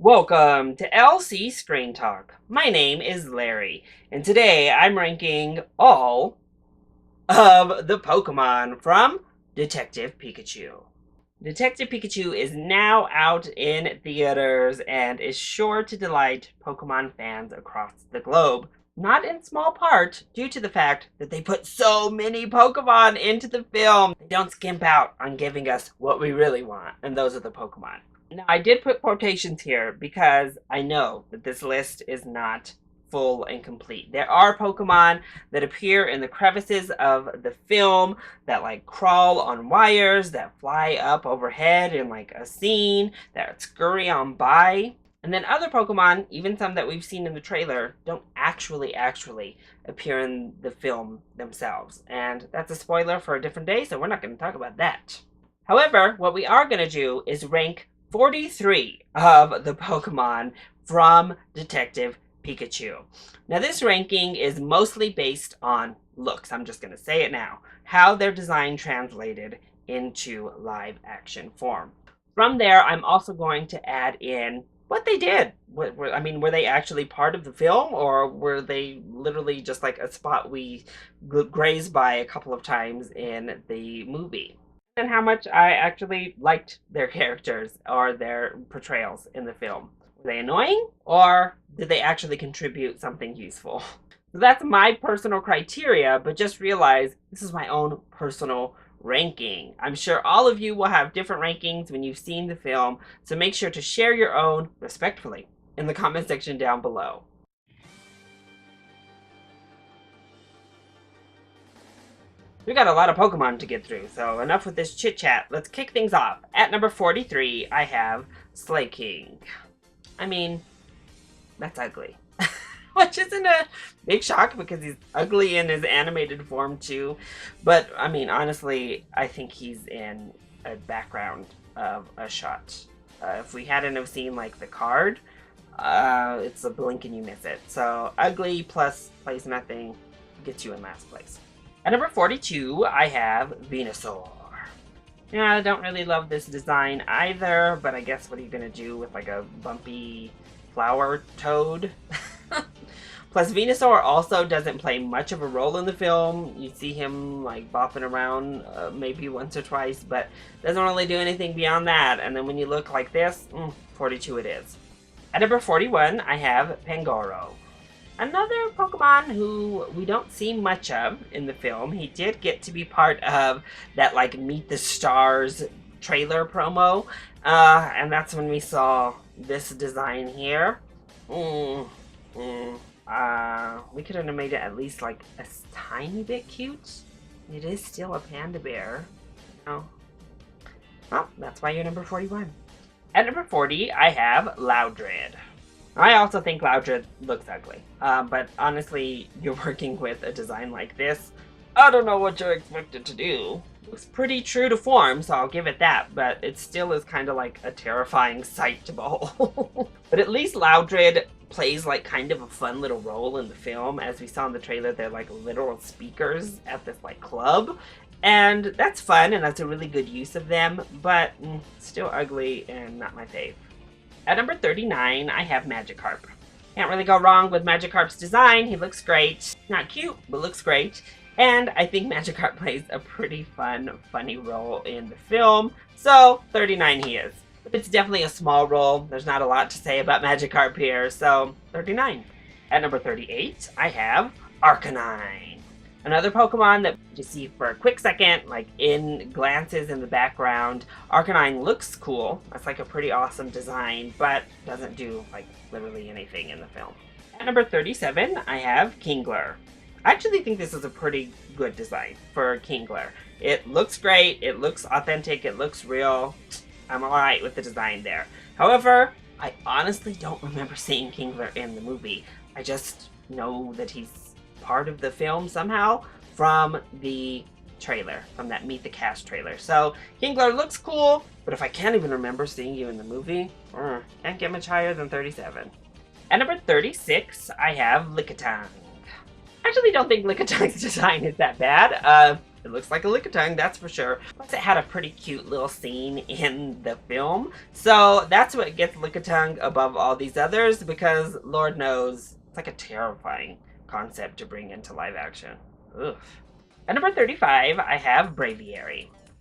Welcome to LC Screen Talk. My name is Larry, and today I'm ranking all of the Pokemon from Detective Pikachu. Detective Pikachu is now out in theaters and is sure to delight Pokemon fans across the globe. Not in small part due to the fact that they put so many Pokemon into the film. They don't skimp out on giving us what we really want, and those are the Pokemon. Now, I did put quotations here because I know that this list is not full and complete. There are Pokemon that appear in the crevices of the film that like crawl on wires, that fly up overhead in like a scene, that scurry on by. And then other Pokemon, even some that we've seen in the trailer, don't actually appear in the film themselves. And that's a spoiler for a different day, so we're not going to talk about that. However, what we are going to do is rank 43 of the Pokemon from Detective Pikachu. Now, this ranking is mostly based on looks. I'm just going to say it now. How their design translated into live action form. From there, I'm also going to add in what they did. Were they actually part of the film, or were they literally just like a spot we grazed by a couple of times in the movie? And how much I actually liked their characters or their portrayals in the film. Were they annoying, or did they actually contribute something useful? So that's my personal criteria, but just realize this is my own personal ranking. I'm sure all of you will have different rankings when you've seen the film, so make sure to share your own respectfully in the comment section down below. We got a lot of Pokemon to get through, so enough with this chit-chat. Let's kick things off. At number 43, I have Slaking. I mean, that's ugly. Which isn't a big shock because he's ugly in his animated form too. But, I mean, honestly, I think he's in a background of a shot. If we hadn't have seen, like, the card, it's a blink and you miss it. So, ugly plus plays nothing gets you in last place. At number 42, I have Venusaur. Yeah, I don't really love this design either, but I guess what are you going to do with like a bumpy flower toad? Plus, Venusaur also doesn't play much of a role in the film. You see him like bopping around maybe once or twice, but doesn't really do anything beyond that. And then when you look like this, 42 it is. At number 41, I have Pangoro. Another Pokemon who we don't see much of in the film. He did get to be part of that like Meet the Stars trailer promo. And that's when we saw this design here. We could have made it at least like a tiny bit cute. It is still a panda bear. Oh. Well, that's why you're number 41. At number 40, I have Loudred. I also think Loudred looks ugly, but honestly, you're working with a design like this. I don't know what you're expected to do. Looks pretty true to form, so I'll give it that, but it still is kind of like a terrifying sight to behold. But at least Loudred plays like kind of a fun little role in the film. As we saw in the trailer, they're like literal speakers at this like club. And that's fun, and that's a really good use of them, but still ugly and not my fave. At number 39, I have Magikarp. Can't really go wrong with Magikarp's design. He looks great. Not cute, but looks great. And I think Magikarp plays a pretty fun, funny role in the film. So, 39 he is. It's definitely a small role. There's not a lot to say about Magikarp here, so 39. At number 38, I have Arcanine. Another Pokemon that you see for a quick second, like in glances in the background. Arcanine looks cool. That's like a pretty awesome design, but doesn't do like literally anything in the film. At number 37, I have Kingler. I actually think this is a pretty good design for Kingler. It looks great, it looks authentic, it looks real. I'm alright with the design there. However, I honestly don't remember seeing Kingler in the movie. I just know that he's part of the film somehow from the trailer, from that Meet the Cast trailer. So Kingler looks cool, but if I can't even remember seeing you in the movie, can't get much higher than 37. At number 36, I have Lickitung. I actually don't think Lickiting's design is that bad. It looks like a Lickitung, that's for sure. Plus, it had a pretty cute little scene in the film. So that's what gets Lickitung above all these others, because Lord knows it's like a terrifying concept to bring into live action. Ugh. At number 35, I have Brady Air.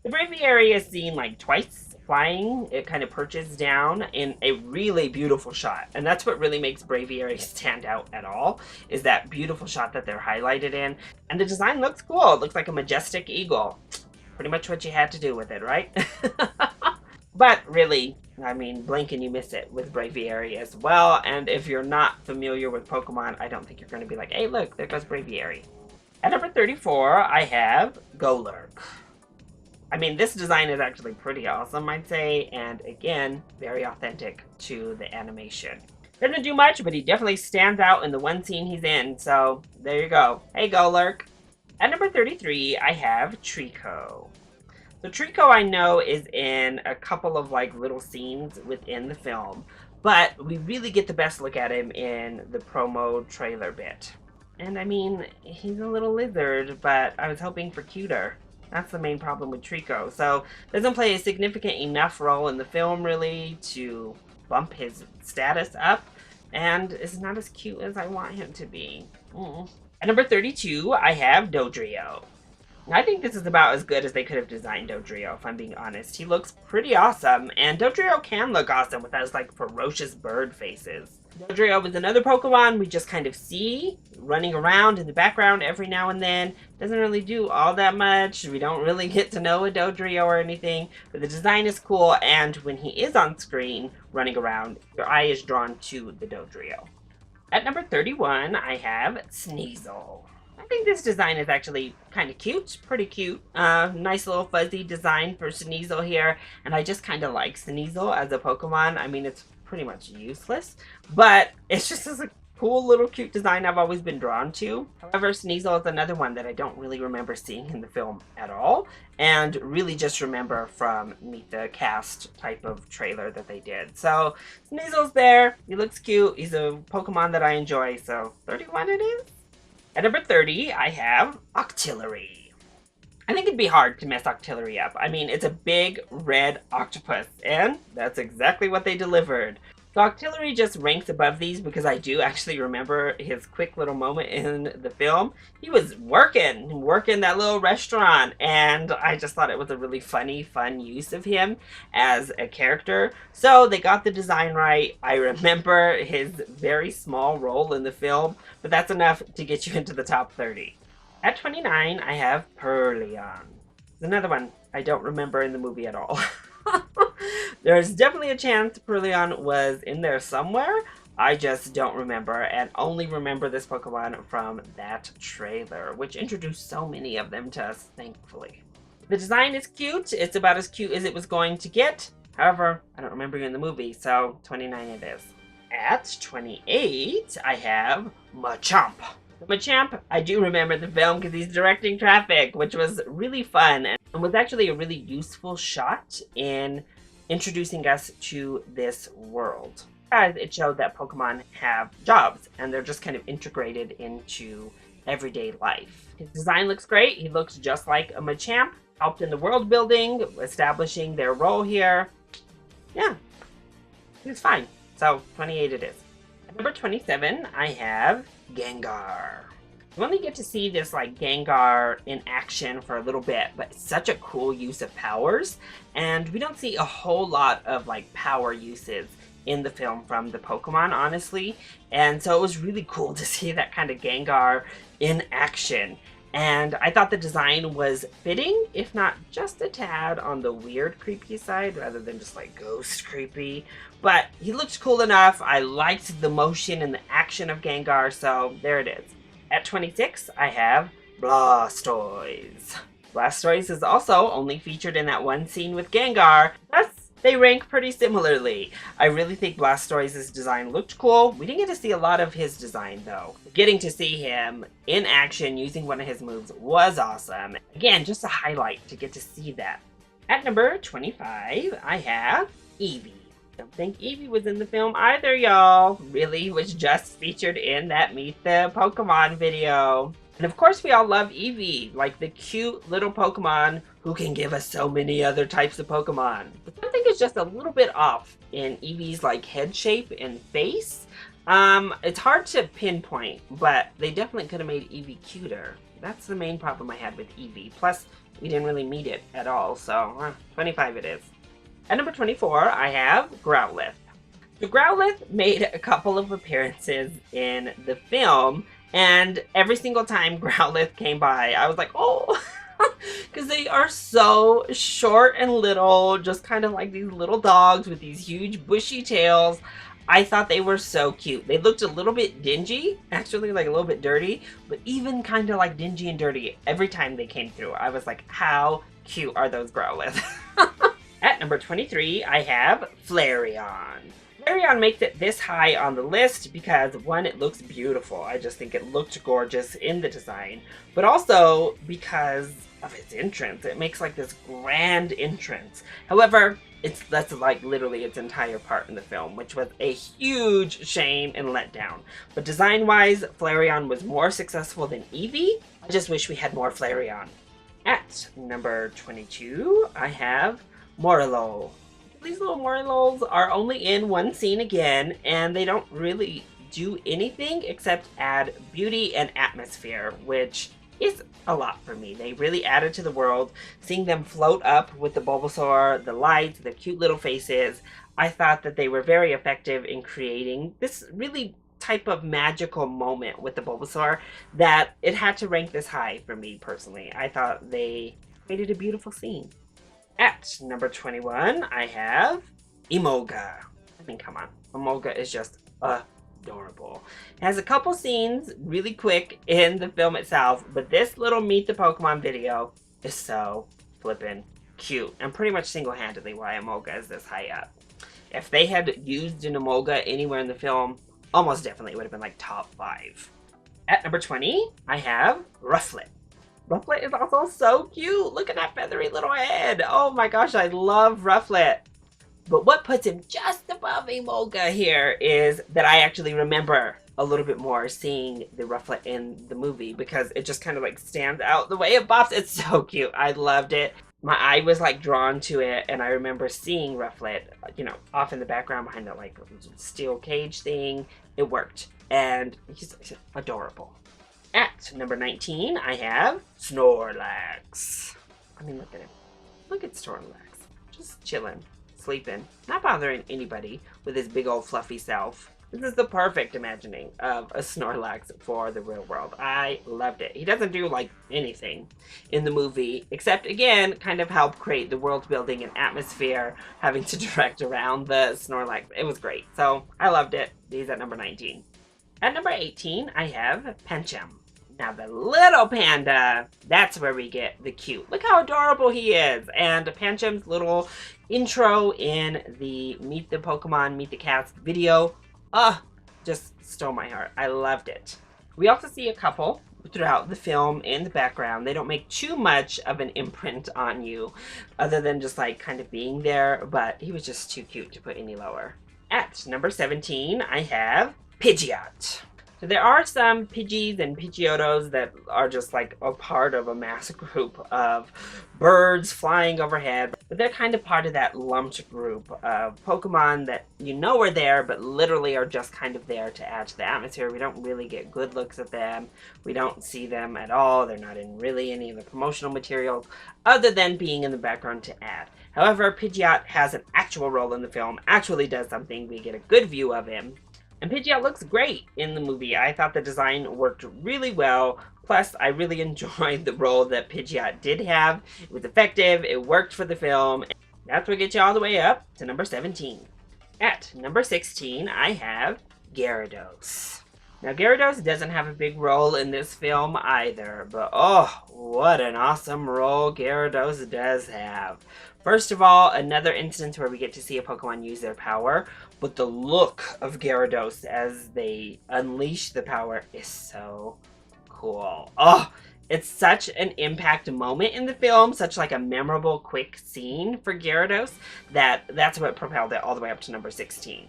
The Brady Air is seen like twice flying. It kind of perches down in a really beautiful shot. And that's what really makes Brady Air stand out at all, is that beautiful shot that they're highlighted in. And the design looks cool. It looks like a majestic eagle. Pretty much what you had to do with it, right? But really, I mean, blink and you miss it with Brady Air as well. And if you're not familiar with Pokemon, I don't think you're going to be like, hey, look, there goes Brady Air. At number 34, I have Golurk. I mean, this design is actually pretty awesome, I'd say, and again, very authentic to the animation. Doesn't do much, but he definitely stands out in the one scene he's in, so there you go. Hey, Golurk. At number 33, I have Treecko. So Treecko, I know, is in a couple of like little scenes within the film, but we really get the best look at him in the promo trailer bit. And I mean, he's a little lizard, but I was hoping for cuter. That's the main problem with Treecko. So, doesn't play a significant enough role in the film, really, to bump his status up. And is not as cute as I want him to be. At number 32, I have Dodrio. I think this is about as good as they could have designed Dodrio, if I'm being honest. He looks pretty awesome, and Dodrio can look awesome with those, like, ferocious bird faces. Dodrio is another Pokemon we just kind of see running around in the background every now and then. Doesn't really do all that much. We don't really get to know a Dodrio or anything, but the design is cool, and when he is on screen running around, your eye is drawn to the Dodrio. At number 31, I have Sneasel. I think this design is actually kind of cute, pretty cute. Nice little fuzzy design for Sneasel here, and I just kind of like Sneasel as a Pokemon. I mean, it's pretty much useless, but it's just a cool little cute design I've always been drawn to. However, Sneasel is another one that I don't really remember seeing in the film at all, and really just remember from Meet the Cast type of trailer that they did. So Sneasel's there, he looks cute, he's a Pokemon that I enjoy, so 31 it is. At number 30, I have Octillery. I think it'd be hard to mess Octillery up. I mean, it's a big red octopus, and that's exactly what they delivered. So Octillery just ranks above these because I do actually remember his quick little moment in the film. He was working that little restaurant, and I just thought it was a really funny, fun use of him as a character. So they got the design right. I remember his very small role in the film, but that's enough to get you into the top 30. At 29, I have Pearleon. It's another one I don't remember in the movie at all. There's definitely a chance Pearleon was in there somewhere. I just don't remember, and only remember this Pokemon from that trailer, which introduced so many of them to us, thankfully. The design is cute. It's about as cute as it was going to get. However, I don't remember you in the movie, so 29 it is. At 28, I have Machamp. Machamp, I do remember the film because he's directing traffic, which was really fun and was actually a really useful shot in introducing us to this world. As it showed that Pokemon have jobs and they're just kind of integrated into everyday life. His design looks great. He looks just like a Machamp. Helped in the world building, establishing their role here. Yeah, he's fine. So 28 it is. At number 27, I have Gengar. You only get to see this like Gengar in action for a little bit, but it's such a cool use of powers, and we don't see a whole lot of like power uses in the film from the Pokemon, honestly, and so it was really cool to see that kind of Gengar in action. And I thought the design was fitting, if not just a tad on the weird creepy side rather than just like ghost creepy. But he looked cool enough. I liked the motion and the action of Gengar, so there it is. At 26, I have Blastoise. Blastoise is also only featured in that one scene with Gengar, thus they rank pretty similarly. I really think Blastoise's design looked cool. We didn't get to see a lot of his design though. Getting to see him in action using one of his moves was awesome. Again, just a highlight to get to see that. At number 25, I have Evie. Don't think Evie was in the film either, y'all. Really was just featured in that Meet the Pokemon video. And of course, we all love Evie, like the cute little Pokemon who can give us so many other types of Pokemon. But something is just a little bit off in Evie's like head shape and face. It's hard to pinpoint, but they definitely could have made Evie cuter. That's the main problem I had with Evie. Plus, we didn't really meet it at all, so 25 it is. At number 24, I have Growlithe. So Growlithe made a couple of appearances in the film, and every single time Growlithe came by, I was like, oh, because they are so short and little, just kind of like these little dogs with these huge bushy tails. I thought they were so cute. They looked a little bit dingy, actually like a little bit dirty, but even kind of like dingy and dirty every time they came through. I was like, how cute are those Growlithe? At number 23, I have Flareon. Flareon makes it this high on the list because, one, it looks beautiful. I just think it looked gorgeous in the design. But also because of its entrance. It makes like this grand entrance. However, that's like literally its entire part in the film, which was a huge shame and letdown. But design-wise, Flareon was more successful than Evie. I just wish we had more Flareon. At number 22, I have Marlo. These little Marlos are only in one scene again, and they don't really do anything except add beauty and atmosphere, which is a lot for me. They really added to the world. Seeing them float up with the Bulbasaur, the lights, the cute little faces, I thought that they were very effective in creating this really type of magical moment with the Bulbasaur that it had to rank this high for me personally. I thought they created a beautiful scene. At number 21, I have Emolga. I mean, come on. Emolga is just adorable. It has a couple scenes really quick in the film itself, but this little Meet the Pokemon video is so flippin' cute. And pretty much single-handedly why Emolga is this high up. If they had used an Emolga anywhere in the film, almost definitely it would have been like top 5. At number 20, I have Rufflet. Rufflet is also so cute. Look at that feathery little head. Oh my gosh, I love Rufflet. But what puts him just above Emolga here is that I actually remember a little bit more seeing the Rufflet in the movie because it just kind of like stands out the way it bops. It's so cute. I loved it. My eye was like drawn to it, and I remember seeing Rufflet, you know, off in the background behind that like steel cage thing. It worked, and he's adorable. At number 19, I have Snorlax. I mean, look at him. Look at Snorlax. Just chilling, sleeping, not bothering anybody with his big old fluffy self. This is the perfect imagining of a Snorlax for the real world. I loved it. He doesn't do like anything in the movie except, again, kind of help create the world building and atmosphere, having to direct around the Snorlax. It was great. So I loved it. He's at number 19. At number 18, I have Pancham. Now the little panda, that's where we get the cute. Look how adorable he is. And Pancham's little intro in the Meet the Pokemon, Meet the Cats video, just stole my heart. I loved it. We also see a couple throughout the film in the background. They don't make too much of an imprint on you other than just like kind of being there, but he was just too cute to put any lower. At number 17, I have Pidgeot. So there are some Pidgeys and Pidgeotos that are just like a part of a mass group of birds flying overhead. But they're kind of part of that lumped group of Pokemon that you know are there, but literally are just kind of there to add to the atmosphere. We don't really get good looks at them. We don't see them at all. They're not in really any of the promotional materials other than being in the background to add. However, Pidgeot has an actual role in the film, actually does something. We get a good view of him. And Pidgeot looks great in the movie. I thought the design worked really well. Plus, I really enjoyed the role that Pidgeot did have. It was effective. It worked for the film. That's what gets you all the way up to number 17. At number 16, I have Gyarados. Now, Gyarados doesn't have a big role in this film either, but oh, what an awesome role Gyarados does have. First of all, another instance where we get to see a Pokemon use their power, but the look of Gyarados as they unleash the power is so cool. Oh, it's such an impact moment in the film, such like a memorable, quick scene for Gyarados, that's what propelled it all the way up to number 16.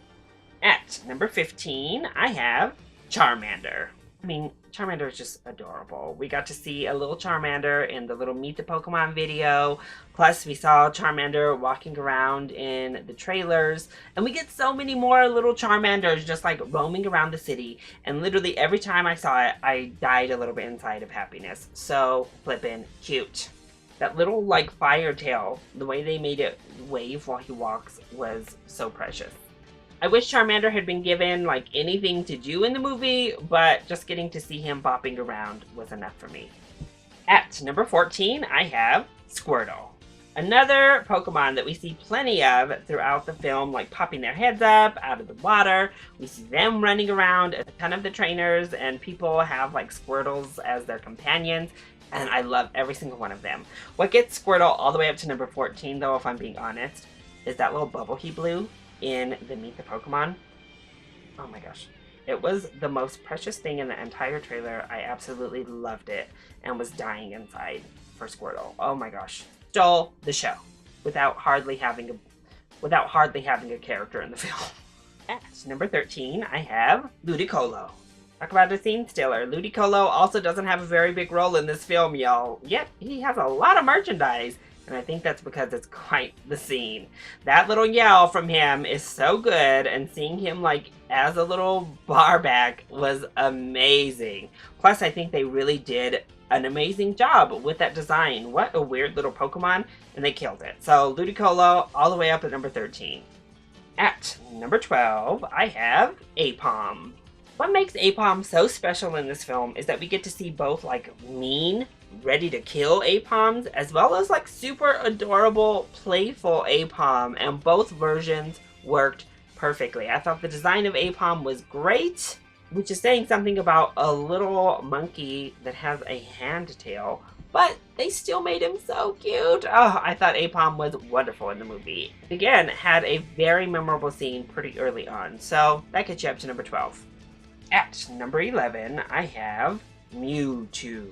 At number 15, I have Charmander. I mean, Charmander is just adorable. We got to see a little Charmander in the little Meet the Pokemon video. Plus, we saw Charmander walking around in the trailers. And we get so many more little Charmanders just like roaming around the city. And literally every time I saw it, I died a little bit inside of happiness. So flippin' cute. That little like fire tail, the way they made it wave while he walks was so precious. I wish Charmander had been given like anything to do in the movie, but just getting to see him bopping around was enough for me. At number 14, I have Squirtle. Another Pokemon that we see plenty of throughout the film, like popping their heads up out of the water. We see them running around. A ton of the trainers and people have like Squirtles as their companions, and I love every single one of them. What gets Squirtle all the way up to number 14, though, if I'm being honest, is that little bubble he blew in the Meet the Pokemon. Oh my gosh. It was the most precious thing in the entire trailer. I absolutely loved it and was dying inside for Squirtle. Oh my gosh. Stole the show without hardly having a character in the film. At number 13, I have Ludicolo. Talk about a scene stealer. Ludicolo also doesn't have a very big role in this film, y'all. Yet, he has a lot of merchandise. And I think that's because it's quite the scene. That little yell from him is so good, and seeing him like as a little barback was amazing. Plus, I think they really did an amazing job with that design. What a weird little Pokemon, and they killed it. So Ludicolo all the way up at number 13. At number 12, I have Apom. What makes Apom so special in this film is that we get to see both like mean, ready to kill Apoms, as well as like super adorable, playful Apom, and both versions worked perfectly. I thought the design of Apom was great, which is saying something about a little monkey that has a hand tail, but they still made him so cute. Oh, I thought Apom was wonderful in the movie. Again, had a very memorable scene pretty early on, so that gets you up to number 12. At number 11, I have Mewtwo.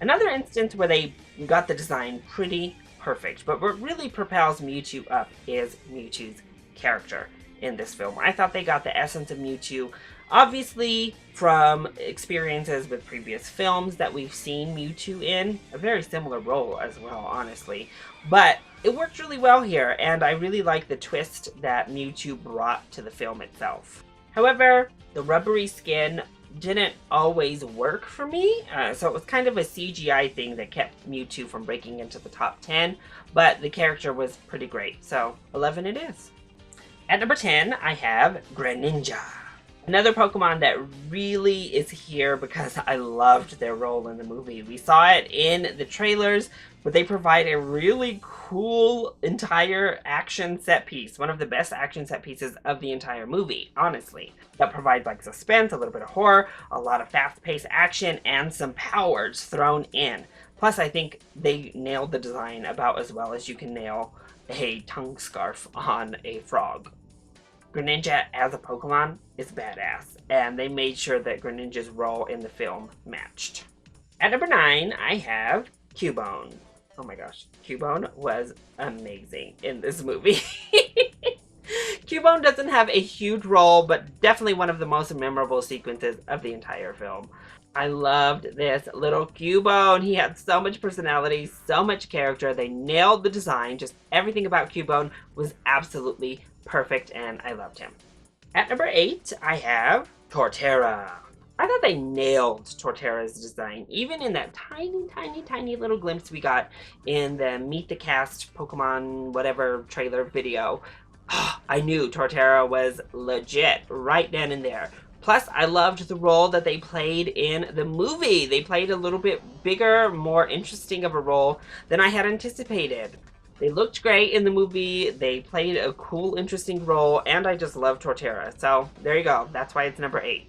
Another instance where they got the design pretty perfect, but what really propels Mewtwo up is Mewtwo's character in this film. I thought they got the essence of Mewtwo, obviously from experiences with previous films that we've seen Mewtwo in, a very similar role as well, honestly. But it worked really well here, and I really like the twist that Mewtwo brought to the film itself. However, the rubbery skin didn't always work for me, so it was kind of a CGI thing that kept Mewtwo from breaking into the top 10, but the character was pretty great, so 11 it is. At number 10, I have Greninja. Another Pokemon that really is here because I loved their role in the movie. We saw it in the trailers, but they provide a really cool entire action set piece. One of the best action set pieces of the entire movie, honestly. That provides like suspense, a little bit of horror, a lot of fast-paced action, and some powers thrown in. Plus, I think they nailed the design about as well as you can nail a tongue scarf on a frog. Greninja as a Pokemon is badass, and they made sure that Greninja's role in the film matched. At number 9, I have Cubone. Oh my gosh, Cubone was amazing in this movie. Cubone doesn't have a huge role, but definitely one of the most memorable sequences of the entire film. I loved this little Cubone. He had so much personality, so much character. They nailed the design. Just everything about Cubone was absolutely perfect, and I loved him. At number 8, I have Torterra. I thought they nailed Torterra's design, even in that tiny little glimpse we got in the Meet the Cast Pokemon whatever trailer video. I knew Torterra was legit right then and there. Plus, I loved the role that they played in the movie. They played a little bit bigger, more interesting of a role than I had anticipated. They looked great in the movie, they played a cool, interesting role, and I just love Torterra. So, there you go. That's why it's number 8.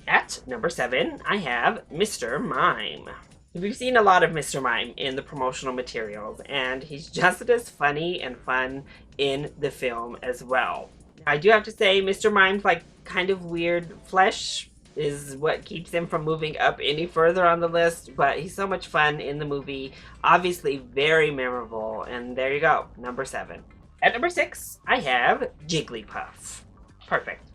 At number 7, I have Mr. Mime. We've seen a lot of Mr. Mime in the promotional materials, and he's just as funny and fun in the film as well. I do have to say, Mr. Mime's like kind of weird flesh is what keeps him from moving up any further on the list, but he's so much fun in the movie, obviously very memorable, and there you go, number 7. At number 6, I have Jigglypuff. Perfect.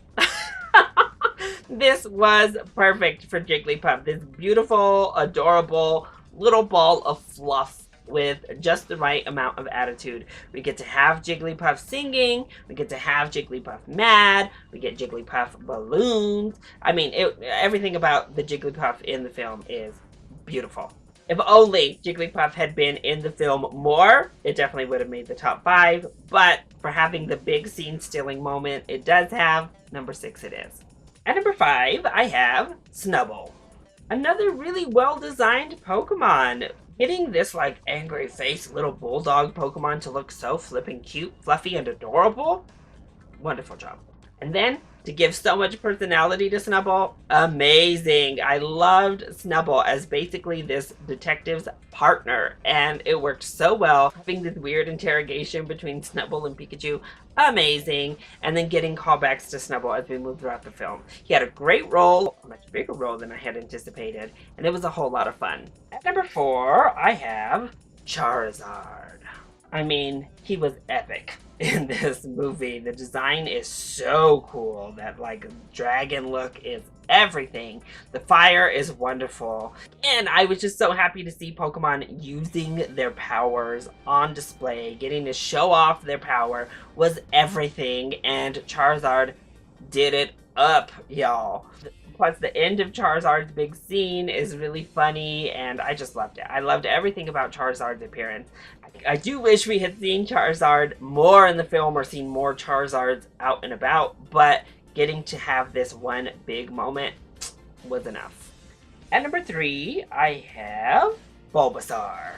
This was perfect for Jigglypuff. This beautiful, adorable little ball of fluff with just the right amount of attitude. We get to have Jigglypuff singing. We get to have Jigglypuff mad. We get Jigglypuff balloons. I mean, everything about the Jigglypuff in the film is beautiful. If only Jigglypuff had been in the film more, it definitely would have made the top 5. But for having the big scene-stealing moment it does have, number 6 it is. At number 5, I have Snubbull. Another really well-designed Pokemon. Getting this, like, angry face little bulldog Pokemon to look so flippin' cute, fluffy, and adorable. Wonderful job. And then, to give so much personality to Snubbull, amazing. I loved Snubbull as basically this detective's partner, and it worked so well. Having this weird interrogation between Snubbull and Pikachu, amazing. And then getting callbacks to Snubbull as we move throughout the film. He had a great role, a much bigger role than I had anticipated, and it was a whole lot of fun. At number 4, I have Charizard. I mean, he was epic in this movie. The design is so cool. That, like, dragon look is everything. The fire is wonderful. And I was just so happy to see Pokemon using their powers on display. Getting to show off their power was everything. And Charizard did it up, y'all. Plus, the end of Charizard's big scene is really funny, and I just loved it. I loved everything about Charizard's appearance. I do wish we had seen Charizard more in the film or seen more Charizards out and about, but getting to have this one big moment was enough. At number 3, I have Bulbasaur.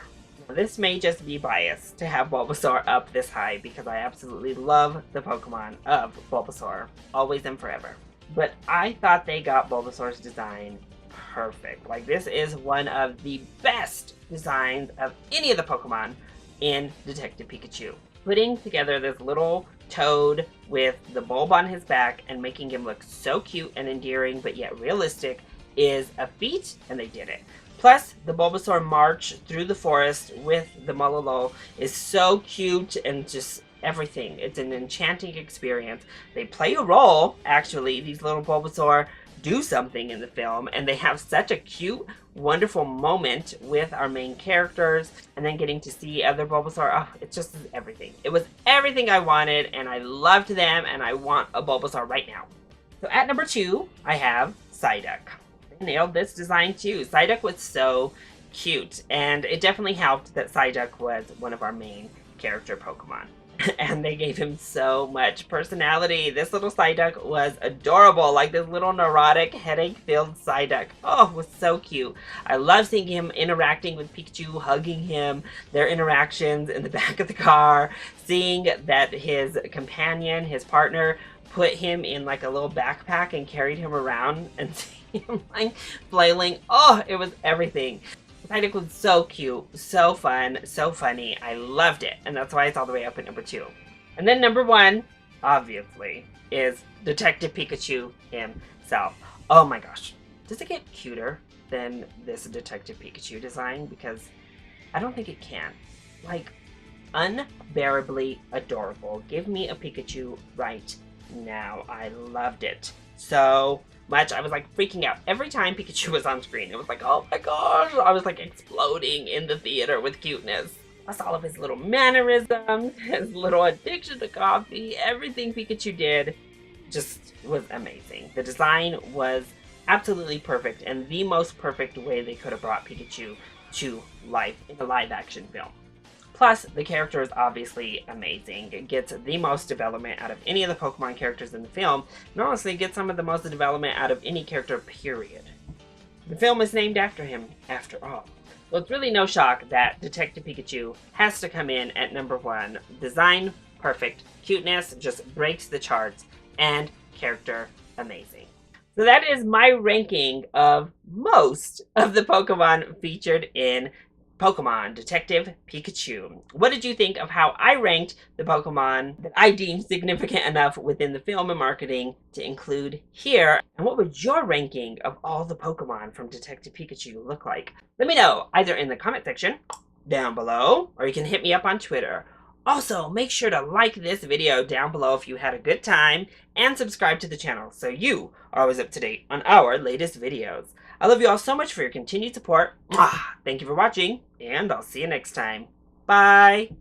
This may just be biased to have Bulbasaur up this high because I absolutely love the Pokemon of Bulbasaur, always and forever. But I thought they got Bulbasaur's design perfect. Like, this is one of the best designs of any of the Pokemon in Detective Pikachu. Putting together this little toad with the bulb on his back and making him look so cute and endearing but yet realistic is a feat, and they did it. Plus, the Bulbasaur march through the forest with the Malolo is so cute and just everything. It's an enchanting experience. They play a role, actually. These little Bulbasaur do something in the film, and they have such a cute, wonderful moment with our main characters, and then getting to see other Bulbasaur. Oh, it just is everything. It was everything I wanted, and I loved them, and I want a Bulbasaur right now. So at number 2, I have Psyduck. I nailed this design too. Psyduck was so cute, and it definitely helped that Psyduck was one of our main character Pokemon. And they gave him so much personality. This little Psyduck was adorable, like this little neurotic, headache-filled Psyduck. Oh, it was so cute. I love seeing him interacting with Pikachu, hugging him, their interactions in the back of the car, seeing that his companion, his partner, put him in like a little backpack and carried him around, and see him like flailing. Oh, it was everything. Psyduck was so cute, so fun, so funny. I loved it, and that's why it's all the way up at number 2. And then number 1, obviously, is Detective Pikachu himself. Oh my gosh. Does it get cuter than this Detective Pikachu design? Because I don't think it can. Like, unbearably adorable. Give me a Pikachu right now. I loved it so much. I was like freaking out every time Pikachu was on screen. It was like, oh my gosh, I was like exploding in the theater with cuteness. Plus all of his little mannerisms, his little addiction to coffee, everything Pikachu did just was amazing. The design was absolutely perfect, and the most perfect way they could have brought Pikachu to life in a live action film. Plus, the character is obviously amazing. It gets the most development out of any of the Pokemon characters in the film, and honestly gets some of the most development out of any character, period. The film is named after him, after all. So it's really no shock that Detective Pikachu has to come in at number 1. Design, perfect. Cuteness just breaks the charts. And character, amazing. So that is my ranking of most of the Pokemon featured in Pokemon Detective Pikachu. What did you think of how I ranked the Pokemon that I deemed significant enough within the film and marketing to include here? And what would your ranking of all the Pokemon from Detective Pikachu look like? Let me know either in the comment section down below, or you can hit me up on Twitter. Also, make sure to like this video down below if you had a good time, and subscribe to the channel so you are always up to date on our latest videos. I love you all so much for your continued support. Mwah! Thank you for watching, and I'll see you next time. Bye!